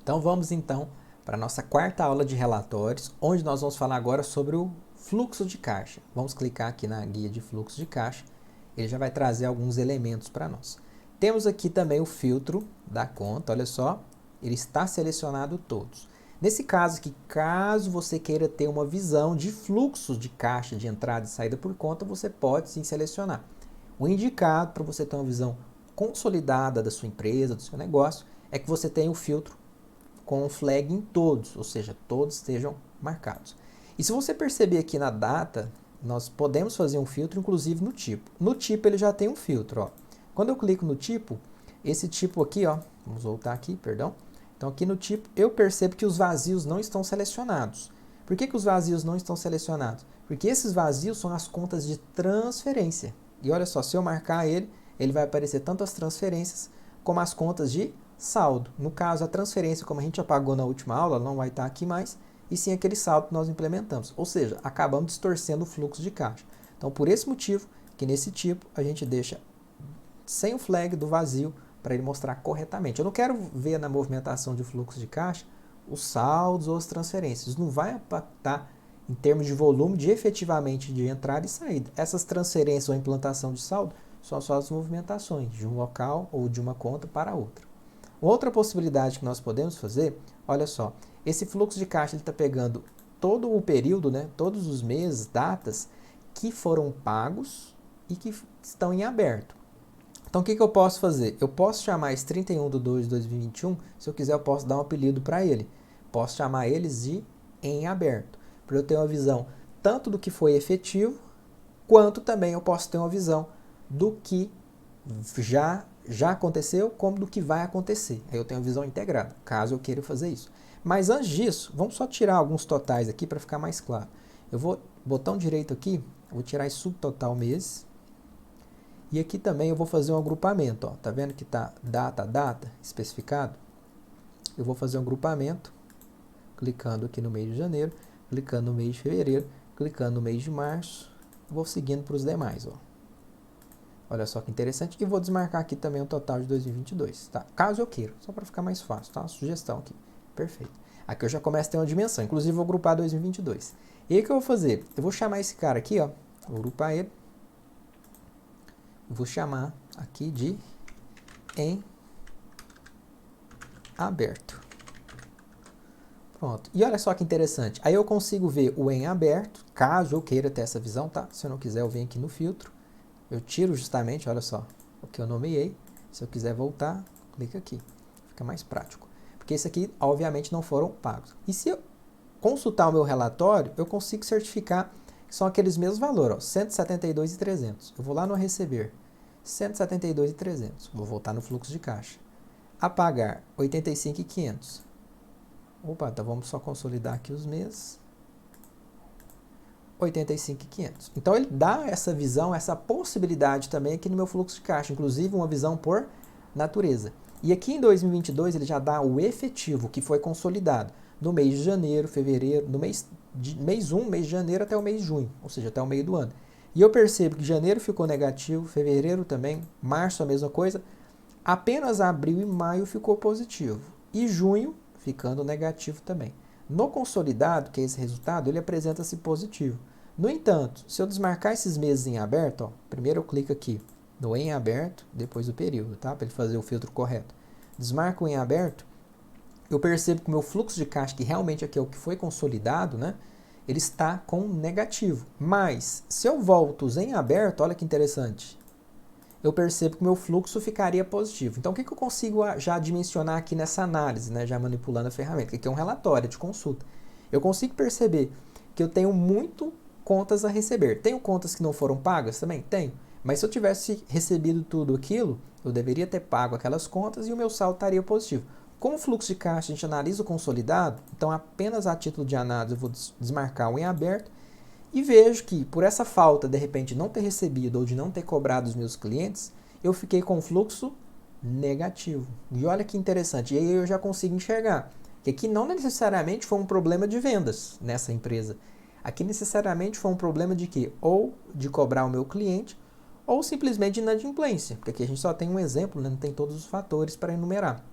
Então vamos então para a nossa quarta aula de relatórios, onde nós vamos falar agora sobre o fluxo de caixa. Vamos clicar aqui na guia de fluxo de caixa, ele já vai trazer alguns elementos para nós. Temos aqui também o filtro da conta, olha só, ele está selecionado todos. Nesse caso aqui, caso você queira ter uma visão de fluxo de caixa de entrada e saída por conta, você pode sim selecionar. O indicado para você ter uma visão consolidada da sua empresa, do seu negócio, é que você tenha o filtro com o flag em todos, ou seja, todos estejam marcados. E se você perceber aqui na data, nós podemos fazer um filtro, inclusive no tipo. No tipo ele já tem um filtro, ó. Quando eu clico no tipo, esse tipo aqui, ó, vamos voltar aqui, perdão. Então aqui no tipo eu percebo que os vazios não estão selecionados. Por que os vazios não estão selecionados? Porque esses vazios são as contas de transferência. E olha só, se eu marcar ele, ele vai aparecer tanto as transferências como as contas de saldo. No caso, a transferência, como a gente apagou na última aula, não vai estar aqui mais, e sim aquele saldo que nós implementamos. Ou seja, acabamos distorcendo o fluxo de caixa. Então, por esse motivo, que nesse tipo a gente deixa sem o flag do vazio para ele mostrar corretamente. Eu não quero ver na movimentação de fluxo de caixa os saldos ou as transferências. Isso não vai impactar em termos de volume de efetivamente de entrada e saída. Essas transferências ou implantação de saldo são só as movimentações de um local ou de uma conta para outra. Outra possibilidade que nós podemos fazer, olha só, esse fluxo de caixa está pegando todo o período, né, todos os meses, datas que foram pagos e que estão em aberto. Então o que eu posso fazer? Eu posso chamar esse 31/2/2021, se eu quiser eu posso dar um apelido para ele. Posso chamar eles de em aberto, para eu ter uma visão tanto do que foi efetivo, quanto também eu posso ter uma visão do que já aconteceu, como do que vai acontecer. Aí eu tenho a visão integrada, caso eu queira fazer isso. Mas antes disso, vamos só tirar alguns totais aqui para ficar mais claro. Eu vou, botão direito aqui, vou tirar esse subtotal mês. E aqui também eu vou fazer um agrupamento. Ó. Tá vendo que está data, especificado? Eu vou fazer um agrupamento, clicando aqui no mês de janeiro, clicando no mês de fevereiro, clicando no mês de março, vou seguindo para os demais. Ó. Olha só que interessante. E vou desmarcar aqui também o total de 2022, tá? Caso eu queira, só para ficar mais fácil, tá? Uma sugestão aqui. Perfeito. Aqui eu já começo a ter uma dimensão. Inclusive, vou agrupar 2022. E aí o que eu vou fazer? Eu vou chamar esse cara aqui, ó. Vou agrupar ele. Vou chamar aqui de em aberto. Pronto. E olha só que interessante. Aí eu consigo ver o em aberto, caso eu queira ter essa visão, tá? Se eu não quiser, eu venho aqui no filtro. Eu tiro justamente, olha só, o que eu nomeei. Se eu quiser voltar, clica aqui. Fica mais prático. Porque esse aqui, obviamente, não foram pagos. E se eu consultar o meu relatório, eu consigo certificar que são aqueles mesmos valores, ó, 172.300. Eu vou lá no receber, 172.300. Vou voltar no fluxo de caixa. Apagar, 85.500. Opa, então vamos só consolidar aqui os meses. 85.500. Então ele dá essa visão, essa possibilidade também aqui no meu fluxo de caixa, inclusive uma visão por natureza. E aqui em 2022 ele já dá o efetivo que foi consolidado no mês de janeiro, fevereiro, no mês 1, mês de janeiro até o mês de junho, ou seja, até o meio do ano. E eu percebo que janeiro ficou negativo, fevereiro também, março a mesma coisa, apenas abril e maio ficou positivo e junho ficando negativo também. No consolidado, que é esse resultado, ele apresenta-se positivo. No entanto, se eu desmarcar esses meses em aberto, ó, primeiro eu clico aqui no em aberto, depois o período, tá? Para ele fazer o filtro correto. Desmarco o em aberto, eu percebo que o meu fluxo de caixa, que realmente aqui é o que foi consolidado, né? Ele está com negativo. Mas, se eu volto os em aberto, olha que interessante, eu percebo que o meu fluxo ficaria positivo. Então, o que eu consigo já dimensionar aqui nessa análise, né? Já manipulando a ferramenta, que aqui é um relatório de consulta. Eu consigo perceber que eu tenho muito contas a receber. Tenho contas que não foram pagas também? Tenho. Mas se eu tivesse recebido tudo aquilo, eu deveria ter pago aquelas contas e o meu saldo estaria positivo. Como o fluxo de caixa a gente analisa o consolidado, então apenas a título de análise eu vou desmarcar o em aberto e vejo que por essa falta de repente não ter recebido ou de não ter cobrado os meus clientes, eu fiquei com fluxo negativo. E olha que interessante, e aí eu já consigo enxergar que aqui não necessariamente foi um problema de vendas nessa empresa. Aqui necessariamente foi um problema de quê? Ou de cobrar o meu cliente, ou simplesmente de inadimplência, porque aqui a gente só tem um exemplo, né? Não tem todos os fatores para enumerar.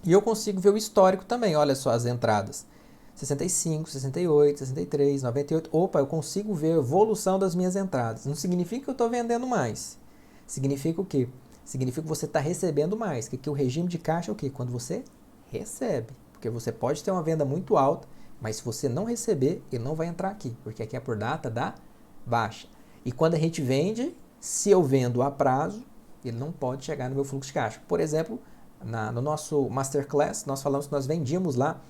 E eu consigo ver o histórico também, olha só as entradas. 65, 68, 63, 98. Opa, eu consigo ver a evolução das minhas entradas. Não significa que eu estou vendendo mais. Significa o quê? Significa que você está recebendo mais. Que aqui o regime de caixa é o quê? Quando você recebe. Porque você pode ter uma venda muito alta, mas se você não receber, ele não vai entrar aqui. Porque aqui é por data da baixa. E quando a gente vende, se eu vendo a prazo, ele não pode chegar no meu fluxo de caixa. Por exemplo, no nosso Masterclass, nós falamos que nós vendíamos lá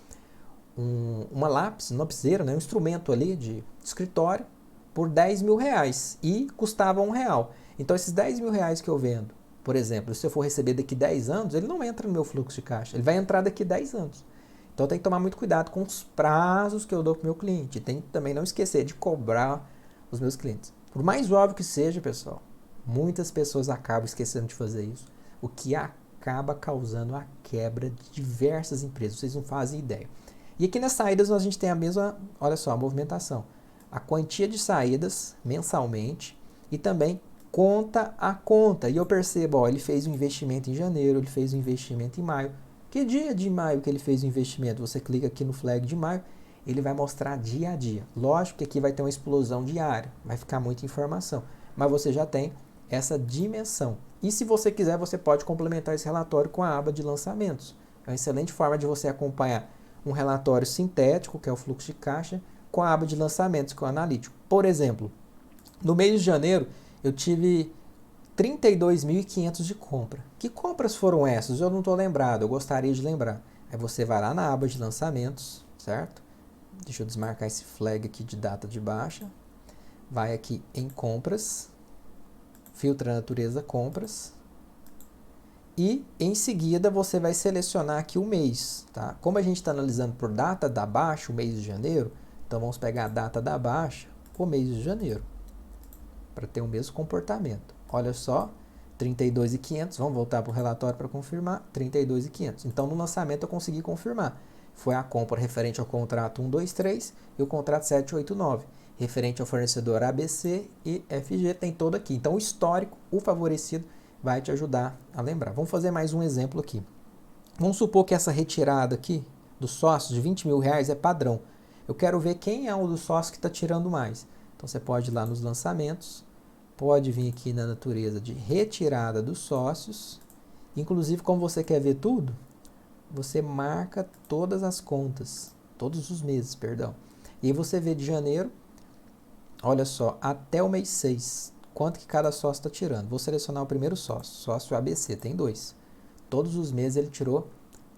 uma lápis, uma lapiseira, né, um instrumento ali de escritório por 10 mil reais e custava R$1. Então, esses 10 mil reais que eu vendo, por exemplo, se eu for receber daqui 10 anos, ele não entra no meu fluxo de caixa, ele vai entrar daqui 10 anos. Então, tem que tomar muito cuidado com os prazos que eu dou para o meu cliente. Tem que também não esquecer de cobrar os meus clientes. Por mais óbvio que seja, pessoal, muitas pessoas acabam esquecendo de fazer isso, o que acaba causando a quebra de diversas empresas. Vocês não fazem ideia. E aqui nas saídas a gente tem a mesma, olha só, a movimentação. A quantia de saídas mensalmente e também conta a conta. E eu percebo, ó, ele fez um investimento em janeiro, ele fez um investimento em maio. Que dia de maio que ele fez o investimento? Você clica aqui no flag de maio, ele vai mostrar dia a dia. Lógico que aqui vai ter uma explosão diária, vai ficar muita informação, mas você já tem essa dimensão. E se você quiser, você pode complementar esse relatório com a aba de lançamentos. É uma excelente forma de você acompanhar um relatório sintético, que é o fluxo de caixa, com a aba de lançamentos, que é o analítico. Por exemplo, no mês de janeiro, eu tive 32.500 de compra. Que compras foram essas? Eu não estou lembrado, eu gostaria de lembrar. Aí você vai lá na aba de lançamentos, certo? Deixa eu desmarcar esse flag aqui de data de baixa. Vai aqui em compras, filtra a natureza compras. E em seguida você vai selecionar aqui o mês, tá? Como a gente está analisando por data da baixa, o mês de janeiro, então vamos pegar a data da baixa, o mês de janeiro, para ter o mesmo comportamento. Olha só, 32.500, vamos voltar para o relatório para confirmar, 32.500. Então no lançamento eu consegui confirmar. Foi a compra referente ao contrato 123 e o contrato 789. Referente ao fornecedor ABC e FG, tem todo aqui. Então o histórico, o favorecido, vai te ajudar a lembrar. Vamos fazer mais um exemplo aqui. Vamos supor que essa retirada aqui dos sócios de 20 mil reais é padrão. Eu quero ver quem é um dos sócios que está tirando mais. Então você pode ir lá nos lançamentos, pode vir aqui na natureza de retirada dos sócios. Inclusive, como você quer ver tudo, você marca todas as contas, todos os meses, perdão. E aí você vê de janeiro, olha só, até o mês 6. Quanto que cada sócio está tirando? Vou selecionar o primeiro sócio. Sócio ABC, tem 2. Todos os meses ele tirou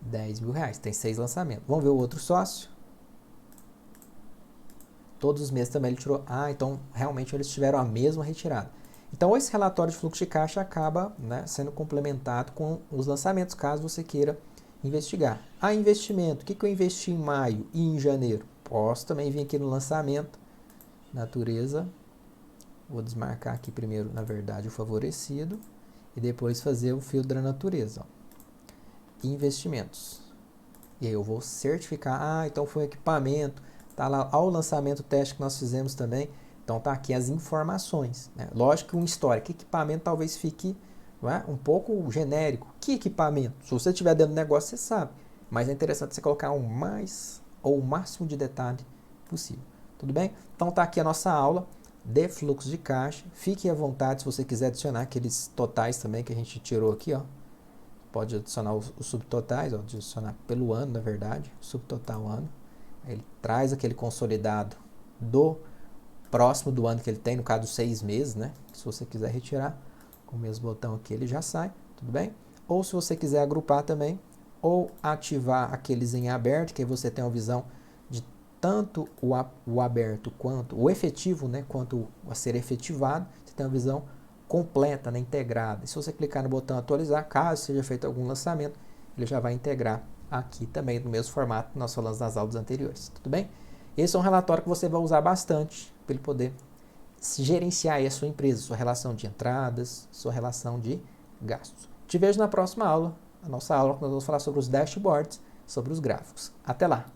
10 mil reais. Tem 6 lançamentos. Vamos ver o outro sócio? Todos os meses também ele tirou. Ah, então realmente eles tiveram a mesma retirada. Então esse relatório de fluxo de caixa acaba, né, sendo complementado com os lançamentos, caso você queira investigar. Ah, investimento. O que eu investi em maio e em janeiro? Posso também vir aqui no lançamento. Natureza. Vou desmarcar aqui primeiro, na verdade, o favorecido e depois fazer o filtro da natureza. Ó. Investimentos. E aí eu vou certificar. Ah, então foi equipamento. Tá lá ao lançamento teste que nós fizemos também. Então tá aqui as informações. Né? Lógico que um histórico, equipamento talvez fique, não é, um pouco genérico. Que equipamento? Se você estiver dentro do negócio, você sabe. Mas é interessante você colocar o mais ou o máximo de detalhe possível. Tudo bem? Então tá aqui a nossa aula de fluxo de caixa. Fique à vontade se você quiser adicionar aqueles totais também que a gente tirou aqui, ó. Pode adicionar os subtotais, ó, adicionar pelo ano, na verdade, subtotal ano. Ele traz aquele consolidado do próximo do ano que ele tem, no caso 6 meses, né? Se você quiser retirar, com o mesmo botão aqui ele já sai, tudo bem? Ou se você quiser agrupar também, ou ativar aqueles em aberto, que aí você tem uma visão de tanto o aberto quanto o efetivo, né, quanto a ser efetivado, você tem uma visão completa, né, integrada. E se você clicar no botão atualizar, caso seja feito algum lançamento, ele já vai integrar aqui também no mesmo formato que nós falamos nas aulas anteriores, tudo bem? Esse é um relatório que você vai usar bastante para ele poder gerenciar aí a sua empresa, sua relação de entradas, sua relação de gastos. Te vejo na próxima aula, a nossa aula que nós vamos falar sobre os dashboards, sobre os gráficos. Até lá!